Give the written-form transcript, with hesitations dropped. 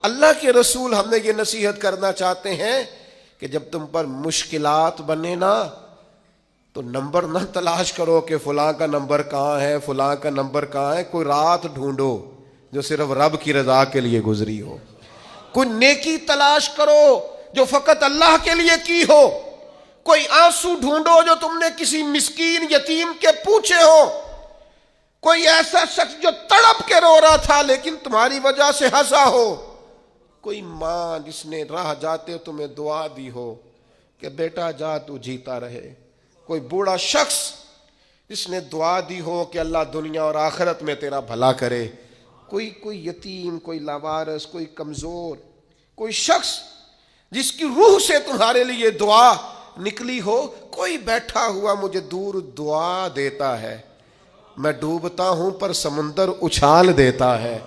اللہ کے رسول ہم نے یہ نصیحت کرنا چاہتے ہیں کہ جب تم پر مشکلات بنے نا تو نمبر نہ تلاش کرو کہ فلاں کا نمبر کہاں ہے، فلاں کا نمبر کہاں ہے. کوئی رات ڈھونڈو جو صرف رب کی رضا کے لیے گزری ہو. کوئی نیکی تلاش کرو جو فقط اللہ کے لیے کی ہو. کوئی آنسو ڈھونڈو جو تم نے کسی مسکین یتیم کے پوچھے ہو. کوئی ایسا شخص جو تڑپ کے رو رہا تھا لیکن تمہاری وجہ سے ہنسا ہو. کوئی ماں جس نے راہ جاتے تمہیں دعا دی ہو کہ بیٹا جا تو جیتا رہے. کوئی بوڑھا شخص جس نے دعا دی ہو کہ اللہ دنیا اور آخرت میں تیرا بھلا کرے. کوئی یتیم، کوئی لاوارث، کوئی کمزور، کوئی شخص جس کی روح سے تمہارے لیے دعا نکلی ہو. کوئی بیٹھا ہوا مجھے دور دعا دیتا ہے، میں ڈوبتا ہوں پر سمندر اچھال دیتا ہے.